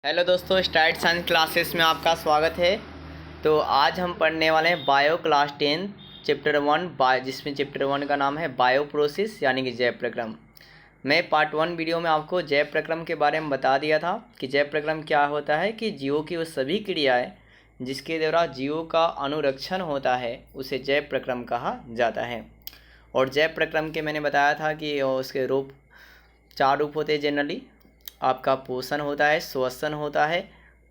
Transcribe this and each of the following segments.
Hello दोस्तों, start science classes में आपका स्वागत है। तो आज हम पढ़ने वाले हैं बायो क्लास 10 चैप्टर 1 बायो, जिसमें चैप्टर 1 का नाम है बायो प्रोसेस यानी कि जैव प्रक्रम। मैं पार्ट 1 वीडियो में आपको जैव प्रक्रम के बारे में बता दिया था कि जैव प्रक्रम क्या होता है, कि जीवों की वो सभी क्रियाएँ जिसके द्वारा जीवों का अनुरक्षण होता है उसे जैव प्रक्रम कहा जाता है। और जैव प्रक्रम के मैंने बताया था कि उसके रूप 4 रूप होते हैं जनरली। आपका पोषण होता है, श्वसन होता है,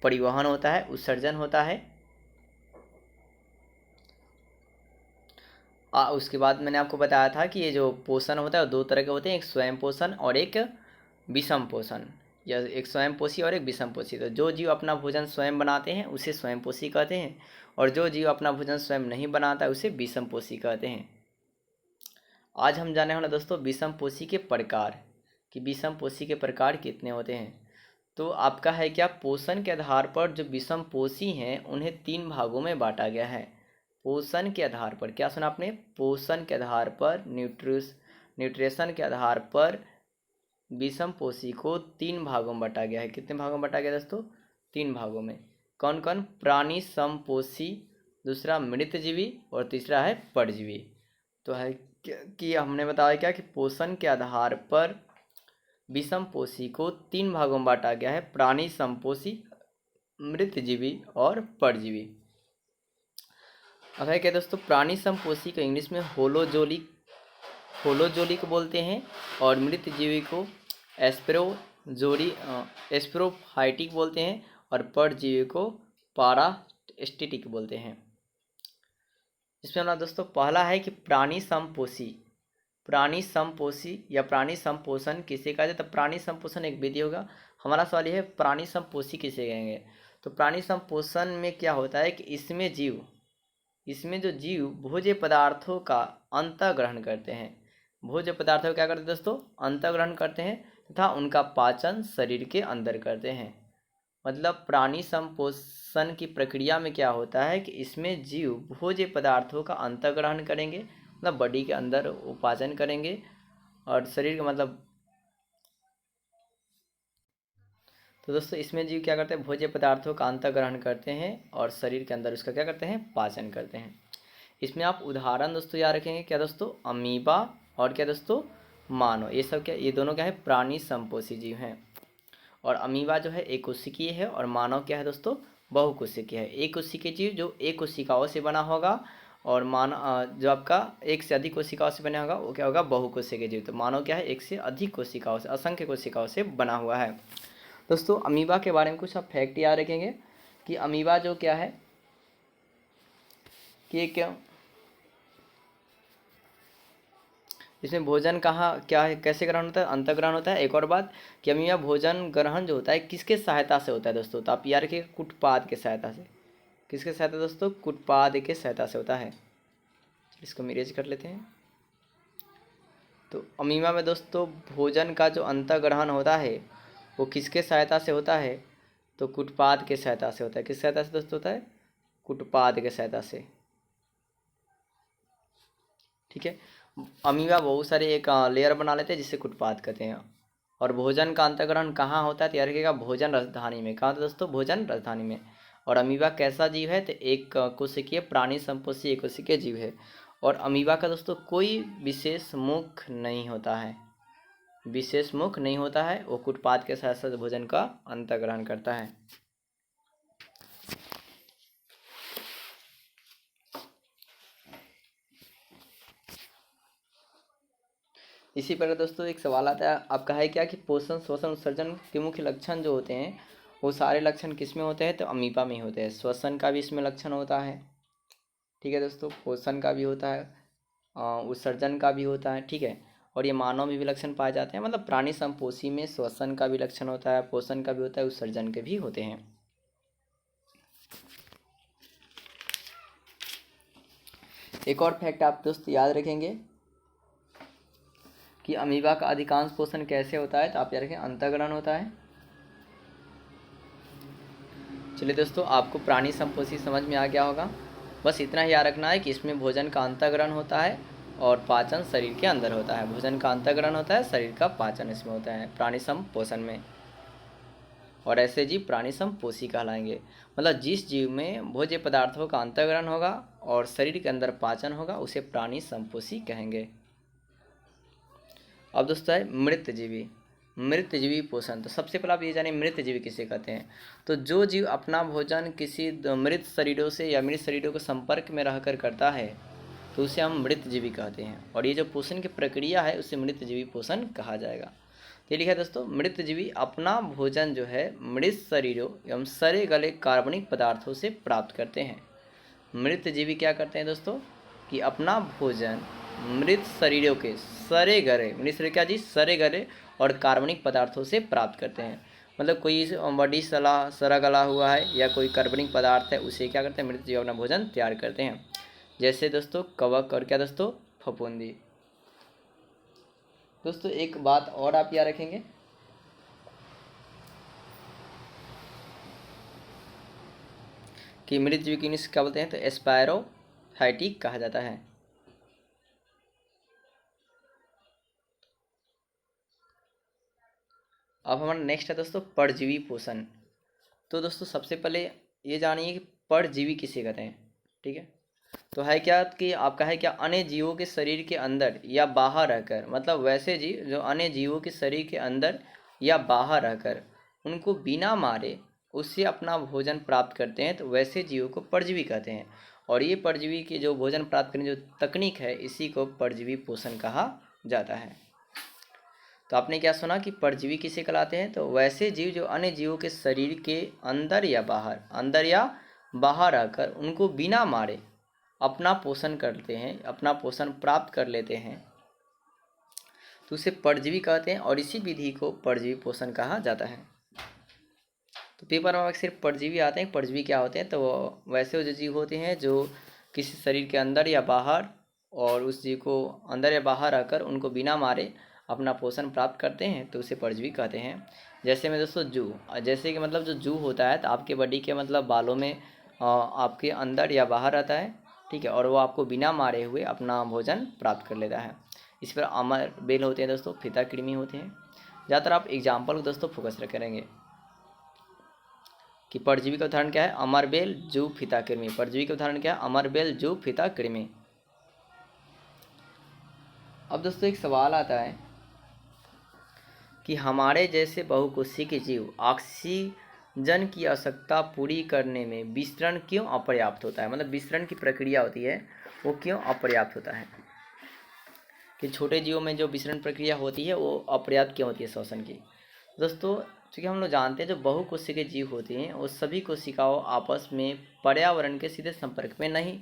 परिवहन होता है, उत्सर्जन होता है। उसके बाद मैंने आपको बताया था कि ये जो पोषण होता है वो 2 तरह के होते हैं, एक स्वयं पोषण और एक विषम पोषण, या एक स्वयं पोषी और एक विषम पोषी। तो जो जीव अपना भोजन स्वयं बनाते हैं उसे स्वयं पोषी कहते हैं, और जो जीव अपना भोजन स्वयं नहीं बनाता है उसे विषम पोषी कहते हैं। आज हम जाने वाले दोस्तों विषम पोषी के प्रकार, कि विषम पोषी के प्रकार कितने होते हैं। तो आपका है क्या, पोषण के आधार पर जो विषम पोषी हैं उन्हें 3 भागों में बांटा गया है। पोषण के आधार पर, क्या सुना आपने, पोषण के आधार पर, न्यूट्रिशन के आधार पर विषम पोषी को 3 भागों में बांटा गया है। कितने भागों में बांटा गया दोस्तों? 3 भागों में। कौन कौन? प्राणी समपोषी, दूसरा मृतजीवी और तीसरा है परजीवी। तो है कि हमने बताया क्या कि पोषण के आधार पर विषम पोषी को 3 भागों में बांटा गया है, प्राणी समपोषी, मृतजीवी और परजीवी। अब है क्या दोस्तों, प्राणी समपोषी को इंग्लिश में होलोजोलिक बोलते हैं, और मृतजीवी को एस्प्रोफाइटिक बोलते हैं, और परजीवी को पारास्टिटिक बोलते हैं। इसमें हमारा दोस्तों पहला है कि प्राणी समपोषी या प्राणी संपोषण किसे कहा जाता है? प्राणी संपोषण एक विधि होगा। हमारा सवाल यह है, प्राणी संपोषी किसे कहेंगे? तो प्राणी संपोषण में क्या होता है कि इसमें जो जीव भोज्य पदार्थों का अंतःग्रहण करते हैं। भोज्य पदार्थों का क्या करते हैं दोस्तों? अंतःग्रहण करते हैं, तथा उनका पाचन शरीर के अंदर करते हैं। मतलब प्राणी संपोषण की प्रक्रिया में क्या होता है कि इसमें जीव भोज्य पदार्थों का अंतःग्रहण करेंगे, मतलब बॉडी के अंदर उपार्जन करेंगे, और शरीर का मतलब, तो दोस्तों इसमें जीव क्या करते हैं? भोज्य पदार्थों का अंतःग्रहण करते हैं और शरीर के अंदर उसका क्या करते हैं? पाचन करते हैं। इसमें आप उदाहरण दोस्तों याद रखेंगे, क्या दोस्तों? अमीबा और क्या दोस्तों? मानव। ये सब क्या, ये दोनों क्या है? प्राणी संपोषी जीव हैं। और अमीबा जो है एक कोशिकीय है, और मानव क्या है दोस्तों? बहुकोशिकीय है। एक कोशिकीय जीव जो एक कोशिकाओं से बना होगा, और जो आपका एक से अधिक कोशिकाओं से बना होगा वो क्या होगा? बहुकोशिकीय जीव। तो मानव क्या है? एक से अधिक कोशिकाओं से, असंख्य कोशिकाओं से बना हुआ है। दोस्तों अमीबा के बारे में कुछ आप फैक्ट याद रखेंगे, कि अमीबा जो क्या है कि क्या, इसमें भोजन कहाँ क्या है, कैसे ग्रहण होता है? अंतःग्रहण होता है। एक और बात कि अमीबा भोजन ग्रहण जो होता है किसके सहायता से होता है दोस्तों? तो आप याद रखिएगा, कुटपाद के सहायता से। किसके सहायता दोस्तों? कुटपाद के सहायता से होता है। इसको मिरेज कर लेते हैं। तो अमीबा में दोस्तों भोजन का जो अंतःग्रहण होता है वो किसके सहायता से होता है? तो कुटपाद के सहायता से होता है। किस सहायता से दोस्तों होता है? कुटपाद के सहायता से। ठीक है। अमीबा बहुत सारे एक लेयर बना लेते हैं जिससे कुटपाद कहते हैं। और भोजन का अंतःग्रहण कहाँ होता है? तो याद रखिएगा, भोजन राजधानी में। कहाँ था दोस्तों? भोजन राजधानी में। और अमीबा कैसा जीव है? तो एक कोशिकीय प्राणी संपोषी एक कोशिकीय जीव है। और अमीबा का दोस्तों कोई विशेष मुख नहीं होता है, वो कुटपाद के साथ साथ भोजन का अंतःग्रहण करता है। इसी प्रकार दोस्तों एक सवाल आता है आपका, है क्या कि पोषण, श्वसन, उत्सर्जन के मुख्य लक्षण जो होते हैं वो सारे लक्षण किस में होते हैं? तो अमीबा में ही होते हैं। श्वसन का भी इसमें लक्षण होता है, ठीक है दोस्तों, पोषण का भी होता है, उत्सर्जन का भी होता है, ठीक है। और ये मानव में भी लक्षण पाए जाते हैं। मतलब प्राणी संपोषी में श्वसन का भी लक्षण होता है, पोषण का भी होता है, उत्सर्जन के भी होते हैं। एक और फैक्ट आप दोस्त याद रखेंगे कि अमीबा का अधिकांश पोषण कैसे होता है? तो आप याद रखें, अंतःग्रहण होता है। चलिए दोस्तों, आपको प्राणी संपोषी समझ में आ गया होगा। बस इतना ही याद रखना है कि इसमें भोजन का अंतःग्रहण होता है और पाचन शरीर के अंदर होता है। भोजन का अंतःग्रहण होता है, शरीर का पाचन इसमें होता है प्राणी संपोषण में। और ऐसे जीव प्राणी समपोषी कहलाएंगे। मतलब जिस जीव में भोज्य पदार्थों का अंतर्ग्रहण होगा और शरीर के अंदर पाचन होगा उसे प्राणी समपोषी कहेंगे। अब दोस्तों है मृतजीवी। मृतजीवी पोषण, तो सबसे पहले आप ये जानिए मृतजीवी किसे कहते हैं। तो जो जीव अपना भोजन किसी मृत शरीरों से या मृत शरीरों के संपर्क में रहकर करता है तो उसे हम मृतजीवी कहते हैं, और ये जो पोषण की प्रक्रिया है उसे मृतजीवी पोषण कहा जाएगा। तो ये लिखा है दोस्तों, मृतजीवी अपना भोजन जो है मृत शरीरों एवं सड़े गले कार्बनिक पदार्थों से प्राप्त करते हैं। मृतजीवी क्या करते हैं दोस्तों कि अपना भोजन मृत शरीरों के सड़े गले, मृत शरीर क्या जी, सड़े गले और कार्बनिक पदार्थों से प्राप्त करते हैं। मतलब कोई बॉडी सड़ा गला हुआ है या कोई कार्बनिक पदार्थ है उसे क्या करते हैं मृतजीवी अपना भोजन तैयार करते हैं। जैसे दोस्तों कवक और क्या दोस्तों फफूंदी। दोस्तों एक बात और आप याद रखेंगे कि मृतजीवी की क्या बोलते हैं, तो एस्पायरोफाइटिक कहा जाता है। अब हमारा नेक्स्ट है दोस्तों परजीवी पोषण। तो दोस्तों सबसे पहले ये जानिए कि परजीवी किसे कहते हैं। ठीक है, तो है क्या कि आपका है क्या अन्य जीवों के शरीर के अंदर या बाहर रहकर, मतलब वैसे जीव जो अन्य जीवों के शरीर के अंदर या बाहर रहकर उनको बिना मारे उससे अपना भोजन प्राप्त करते हैं, तो वैसे जीवों को परजीवी कहते हैं। और ये परजीवी के जो भोजन प्राप्त करने जो तकनीक है इसी को परजीवी पोषण कहा जाता है। तो आपने क्या सुना कि परजीवी किसे कहलाते हैं, तो वैसे जीव जो अन्य जीवों के शरीर के अंदर या बाहर आकर उनको बिना मारे अपना पोषण करते हैं, अपना पोषण प्राप्त कर लेते हैं, तो उसे परजीवी कहते हैं और इसी विधि को परजीवी पोषण कहा जाता है। तो पेपर में सिर्फ परजीवी आते हैं, परजीवी क्या होते हैं, तो वैसे जो जीव होते हैं जो किसी शरीर के अंदर या बाहर और उस जीव को अंदर या बाहर आकर उनको बिना मारे अपना पोषण प्राप्त करते हैं तो उसे परजीवी कहते हैं। जैसे में दोस्तों जू, जैसे कि मतलब जो जू होता है तो आपके बॉडी के मतलब बालों में आपके अंदर या बाहर रहता है, ठीक है, और वो आपको बिना मारे हुए अपना भोजन प्राप्त कर लेता है। इस पर अमर बेल होते हैं दोस्तों, फीता कृमि होते हैं। ज़्यादातर आप एग्जाम्पल को दोस्तों फोकस करेंगे कि परजीवी का उदाहरण क्या है, अमरबेल जू फीता कृमि। परजीवी का उदाहरण क्या है, अमरबेल जू फीता कृमि। अब दोस्तों एक सवाल आता है कि हमारे जैसे बहुकोशिकीय जीव ऑक्सीजन की आवश्यकता पूरी करने में विसरण क्यों अपर्याप्त होता है। मतलब विसरण की प्रक्रिया होती है वो क्यों अपर्याप्त होता है, कि छोटे जीवों में जो विसरण प्रक्रिया होती है वो अपर्याप्त क्यों होती है श्वसन की। दोस्तों चूँकि हम लोग जानते हैं जो बहुकोशिकीय जीव होते हैं वो सभी कोशिकाओं आपस में पर्यावरण के सीधे संपर्क में नहीं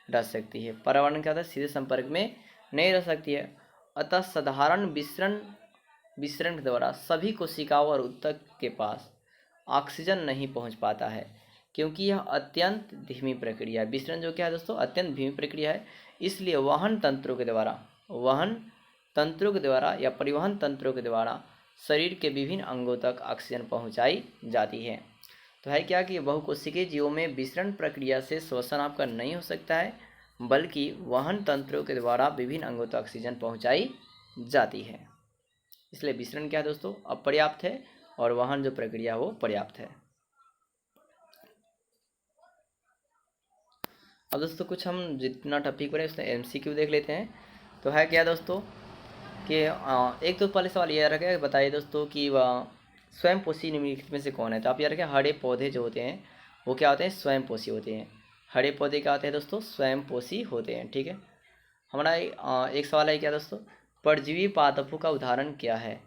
रह सकती है, पर्यावरण क्या होता है सीधे संपर्क में नहीं रह सकती है। अतः साधारण विसरण के द्वारा सभी कोशिकाओं और ऊतक के पास ऑक्सीजन नहीं पहुंच पाता है, क्योंकि यह अत्यंत धीमी प्रक्रिया है। विसरण जो क्या है दोस्तों अत्यंत धीमी प्रक्रिया है, इसलिए वहन तंत्रों के द्वारा या परिवहन तंत्रों के द्वारा शरीर के विभिन्न अंगों तक ऑक्सीजन पहुंचाई जाती है। तो है क्या कि बहुकोशिकीय जीवों में विसरण प्रक्रिया से श्वसन आपका नहीं हो सकता है, बल्कि वहन तंत्रों के द्वारा विभिन्न अंगों तक ऑक्सीजन पहुंचाई जाती है। इसलिए विसरण क्या है दोस्तों अपर्याप्त है और वहन जो प्रक्रिया वो पर्याप्त है। अब दोस्तों कुछ हम जितना टॉपिक पढ़े उसमें MCQ देख लेते हैं। तो है क्या दोस्तों कि एक तो पहले सवाल ये रखा है, बताइए दोस्तों कि वह स्वयंपोषी निम्नलिखित में से कौन है। तो आप याद रखें हरे पौधे जो होते हैं वो क्या होते हैं स्वयंपोषी होते हैं। हरे पौधे क्या होते हैं दोस्तों स्वयंपोषी होते हैं। ठीक है, हमारा एक सवाल है क्या दोस्तों, परजीवी पादपों का उदाहरण क्या है।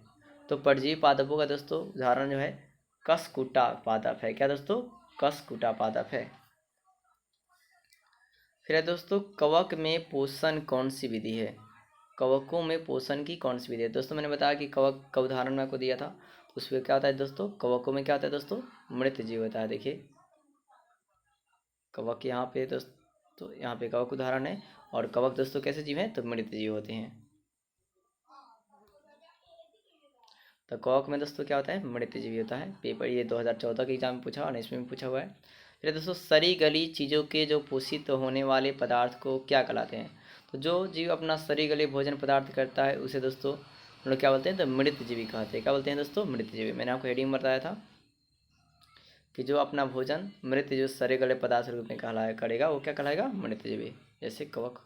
तो परजीवी पादपों का दोस्तों उदाहरण जो है कसकुटा पादप है। क्या दोस्तों कसकुटा पादप है। फिर है दोस्तों कवक में पोषण कौन सी विधि है। कवकों में पोषण की कौन सी विधि है। दोस्तों मैंने बताया कि कवक का उदाहरण मैं आपको दिया था, उसमें क्या होता है दोस्तों कवकों में क्या होता है दोस्तों मृत जीव होता है। देखिए कवक यहाँ पे दोस्तों यहाँ पे कवक उदाहरण है, और कवक दोस्तों कैसे जीव हैं तो मृत जीव होते हैं। तो कवक में दोस्तों क्या होता है मृत जीवी होता है। पेपर ये 2014 के एग्जाम में पूछा और इसमें भी पूछा हुआ है। फिर दोस्तों सड़ी गली चीज़ों के जो पोषित होने वाले पदार्थ को क्या कहलाते हैं। तो जो जीव अपना सड़ी गली भोजन पदार्थ करता है उसे दोस्तों हम लोग क्या बोलते हैं तो मृत जीवी कहते हैं। क्या बोलते हैं दोस्तों मृत जीवी। मैंने आपको हेडिंग बताया था। कि जो अपना भोजन मृत जो सड़े गले पदार्थ रूप में कहलाया करेगा वो क्या कहलाएगा, मृतजीवी, जैसे कवक।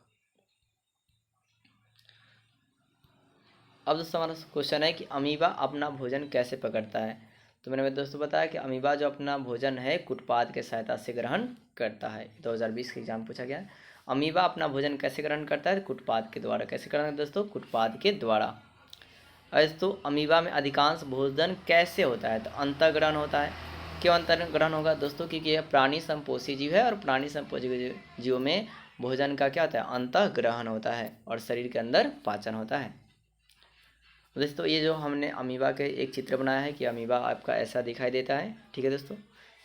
अब दोस्तों हमारा क्वेश्चन है कि अमीबा अपना भोजन कैसे पकड़ता है। तो मैंने दोस्तों बताया कि अमीबा जो अपना भोजन है कुटपाद के सहायता से ग्रहण करता है। 2020 के एग्जाम पूछा गया है। अमीबा अपना भोजन कैसे ग्रहण करता है, कुटपाद के द्वारा। कैसे करना है दोस्तों, कुटपाद के द्वारा। तो अमीबा में अधिकांश भोजन कैसे होता है, तो अंतःग्रहण होता है। क्यों अंतःग्रहण होगा दोस्तों, क्योंकि यह प्राणी संपोषी जीव है और प्राणी संपोषी जीवों में भोजन का क्या होता है, अंतःग्रहण होता है और शरीर के अंदर पाचन होता है। दोस्तों ये जो हमने अमीबा के एक चित्र बनाया है कि अमीबा आपका ऐसा दिखाई देता है, ठीक है दोस्तों।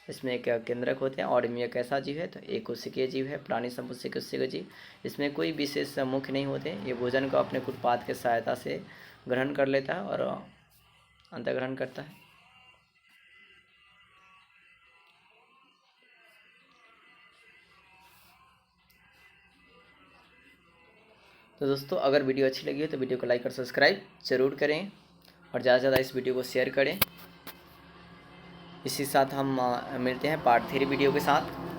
इसमें एक केंद्रक होते हैं और अमीबा कैसा जीव है, तो एक कोशिकीय जीव है, प्राणी संपोषी कोशिकीय जीव। इसमें कोई विशेष मुख नहीं होते, ये भोजन को अपने कुटपाद के सहायता से ग्रहण कर लेता है और अंतःग्रहण करता है। तो दोस्तों अगर वीडियो अच्छी लगी हो तो वीडियो को लाइक और सब्सक्राइब जरूर करें और ज़्यादा से ज़्यादा इस वीडियो को शेयर करें। इसी साथ हम मिलते हैं पार्ट 3 वीडियो के साथ।